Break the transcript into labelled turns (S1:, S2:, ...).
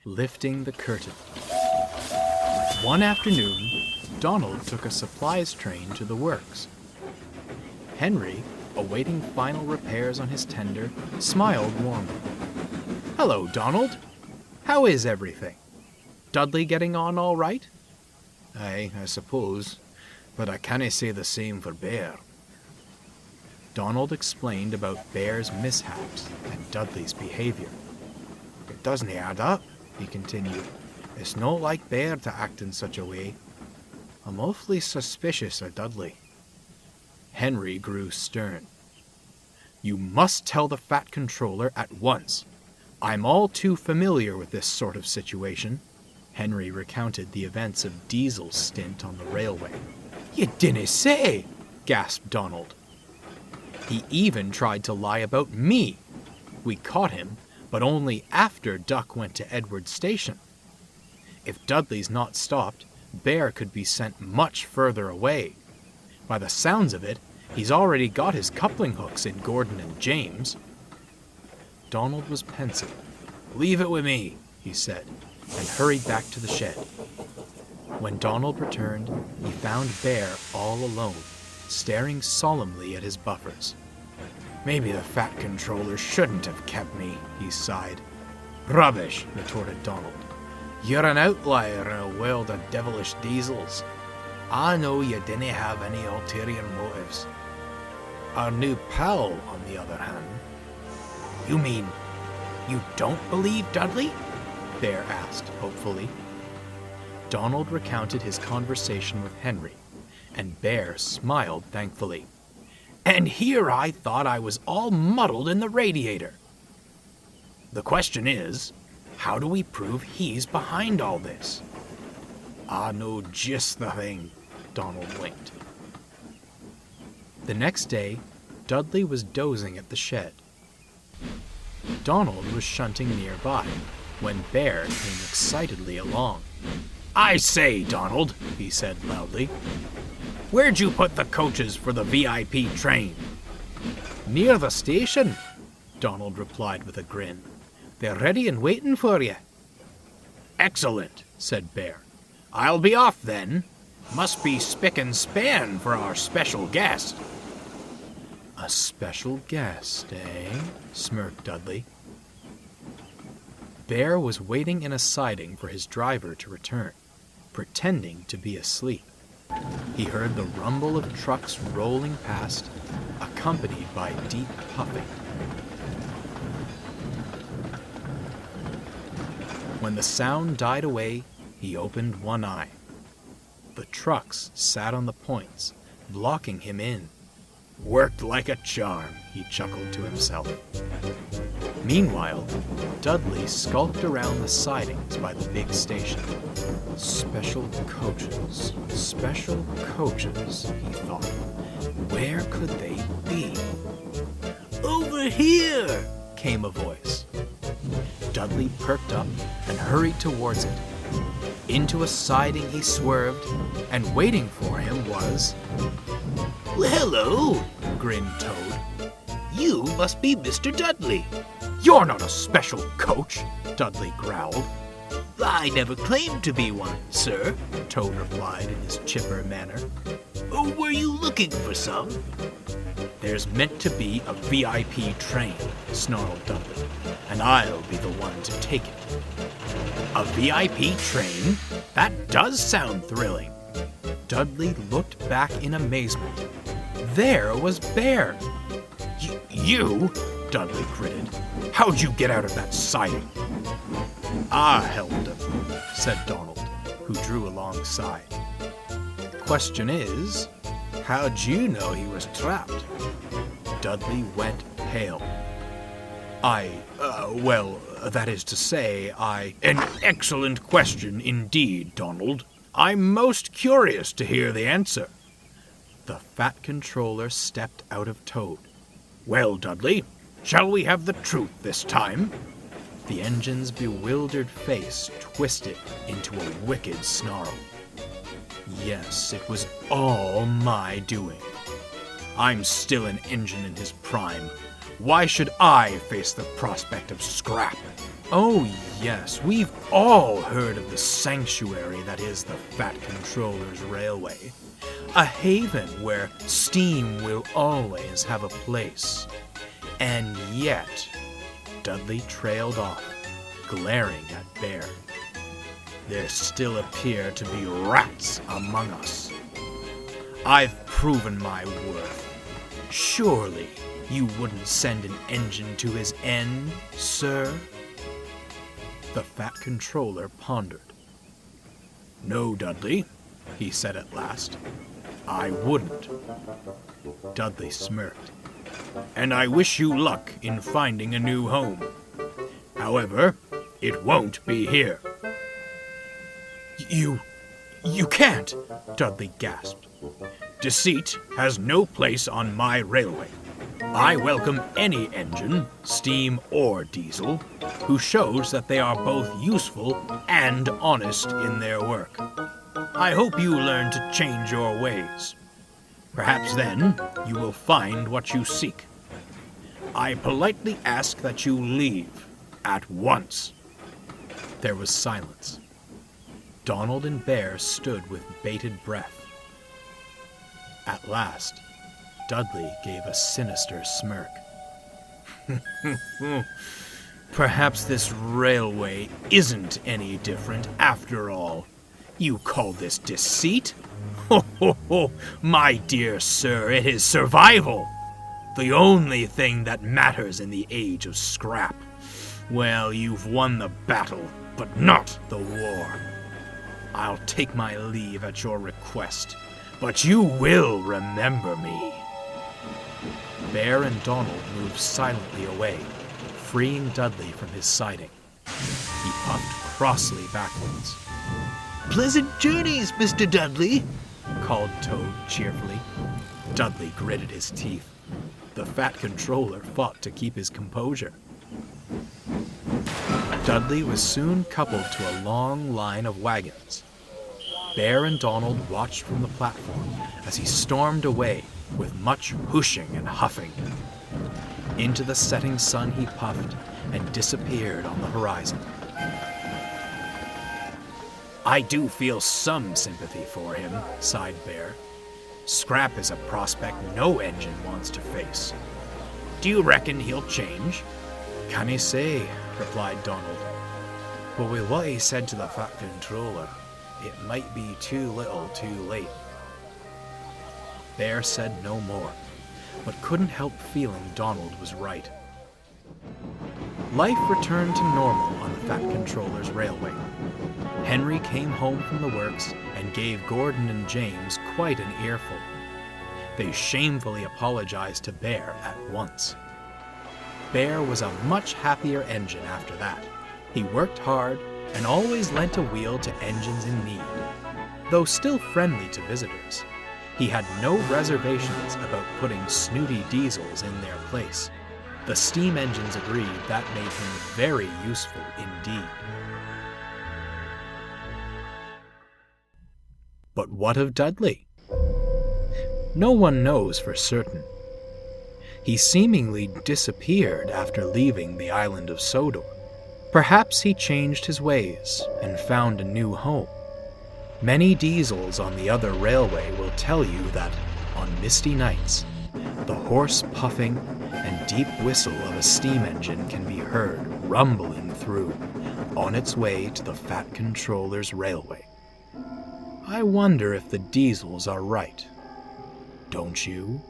S1: lifting the curtain. One afternoon, Donald took a supplies train to the works. Henry, awaiting final repairs on his tender, smiled warmly. "Hello, Donald. How is everything? Dudley getting on all right?"
S2: "Aye, I suppose, but I canna say the same for Bear."
S1: Donald explained about Bear's mishaps and Dudley's behavior.
S2: "It doesn't add up," he continued. "It's not like Bear to act in such a way. I'm awfully suspicious of Dudley."
S1: Henry grew stern. "You must tell the Fat Controller at once. I'm all too familiar with this sort of situation." Henry recounted the events of Diesel's stint on the railway.
S2: "You dinna say!"
S1: gasped Donald. "He even tried to lie about me. We caught him, but only after Duck went to Edward Station. If Dudley's not stopped, Bear could be sent much further away. By the sounds of it, he's already got his coupling hooks in Gordon and James." Donald was pensive.
S2: "Leave it with me,"
S1: he said, and hurried back to the shed. When Donald returned, he found Bear all alone, staring solemnly at his buffers.
S2: "Maybe the Fat Controller shouldn't have kept me," he sighed.
S1: "Rubbish," retorted Donald.
S2: "You're an outlier in a world of devilish diesels. I know you didn't have any ulterior motives. Our new pal, on the other hand..." "You mean you don't believe Dudley?"
S1: Bear asked hopefully. Donald recounted his conversation with Henry, and Bear smiled thankfully.
S2: "And here I thought I was all muddled in the radiator. The question is, how do we prove he's behind all this?" "I know just the thing," Donald winked.
S1: The next day, Dudley was dozing at the shed. Donald was shunting nearby when Bear came excitedly along.
S2: "I say, Donald," he said loudly, "where'd you put the coaches for the VIP train?"
S1: "Near the station," Donald replied with a grin. "They're ready and waiting for you."
S2: "Excellent," said Bear. "I'll be off then. Must be spick and span for our special guest."
S1: "A special guest, eh?" smirked Dudley. Bear was waiting in a siding for his driver to return, pretending to be asleep. He heard the rumble of trucks rolling past, accompanied by deep puffing. When the sound died away, he opened one eye. The trucks sat on the points, blocking him in.
S2: "Worked like a charm," he chuckled to himself.
S1: Meanwhile, Dudley skulked around the sidings by the big station. Special coaches, he thought. Where could they be?
S2: "Over here!"
S1: came a voice. Dudley perked up and hurried towards it. Into a siding he swerved, and waiting for him was...
S2: "Well, hello," grinned Toad. "You must be Mr. Dudley."
S1: "You're not a special coach," Dudley growled.
S2: "I never claimed to be one, sir,"
S1: Toad replied in his chipper manner.
S2: "Oh, were you looking for some?"
S1: "There's meant to be a VIP train," snarled Dudley, "and I'll be the one to take it."
S2: "A VIP train? That does sound thrilling."
S1: Dudley looked back in amazement. There was Bear.
S2: You? Dudley gritted. "How'd you get out of that siding?" "I helped him," said Donald, who drew alongside.
S1: "Question is, how'd you know he was trapped?" Dudley went pale. That is to say,
S2: An excellent question indeed, Donald. I'm most curious to hear the answer."
S1: The Fat Controller stepped out of Toad.
S2: "Well, Dudley, shall we have the truth this time?"
S1: The engine's bewildered face twisted into a wicked snarl. "Yes, it was all my doing. I'm still an engine in his prime. Why should I face the prospect of scrap?" "Oh, yes, we've all heard of the sanctuary that is the Fat Controller's Railway. A haven where steam will always have a place. And yet, Dudley trailed off, glaring at Bear. There still appear to be rats among us. I've proven my worth. Surely you wouldn't send an engine to his end, sir? The Fat Controller pondered. No, Dudley, he said at last. I wouldn't. Dudley smirked. And I wish you luck in finding a new home. However, it won't be here. You can't, Dudley gasped. Deceit has no place on my railway. I welcome any engine, steam or diesel, who shows that they are both useful and honest in their work. I hope you learn to change your ways. Perhaps then you will find what you seek. I politely ask that you leave at once. There was silence. Donald and Bear stood with bated breath. At last, Dudley gave a sinister smirk. Perhaps this railway isn't any different after all. You call this deceit? Ho, ho, ho, my dear sir, it is survival. The only thing that matters in the age of scrap. Well, you've won the battle, but not the war. I'll take my leave at your request, but you will remember me. Bear and Donald moved silently away, freeing Dudley from his siding. He puffed crossly backwards.
S2: Pleasant journeys, Mr. Dudley,
S1: called Toad cheerfully. Dudley gritted his teeth. The Fat Controller fought to keep his composure. Dudley was soon coupled to a long line of wagons. Bear and Donald watched from the platform as he stormed away with much whooshing and huffing. Into the setting sun he puffed and disappeared on the horizon. I do feel some sympathy for him, sighed Bear. Scrap is a prospect no engine wants to face. Do you reckon he'll change? Can't say, replied Donald. But with what he said to the Fat Controller, it might be too little too late. Bear said no more, but couldn't help feeling Donald was right. Life returned to normal on the Fat Controller's railway. Henry came home from the works and gave Gordon and James quite an earful. They shamefully apologized to Bear at once. Bear was a much happier engine after that. He worked hard and always lent a wheel to engines in need. Though still friendly to visitors, he had no reservations about putting snooty diesels in their place. The steam engines agreed that made him very useful indeed. But what of Dudley? No one knows for certain. He seemingly disappeared after leaving the island of Sodor. Perhaps he changed his ways and found a new home. Many diesels on the other railway will tell you that, on misty nights, the hoarse puffing and deep whistle of a steam engine can be heard rumbling through, on its way to the Fat Controller's railway. I wonder if the diesels are right. Don't you?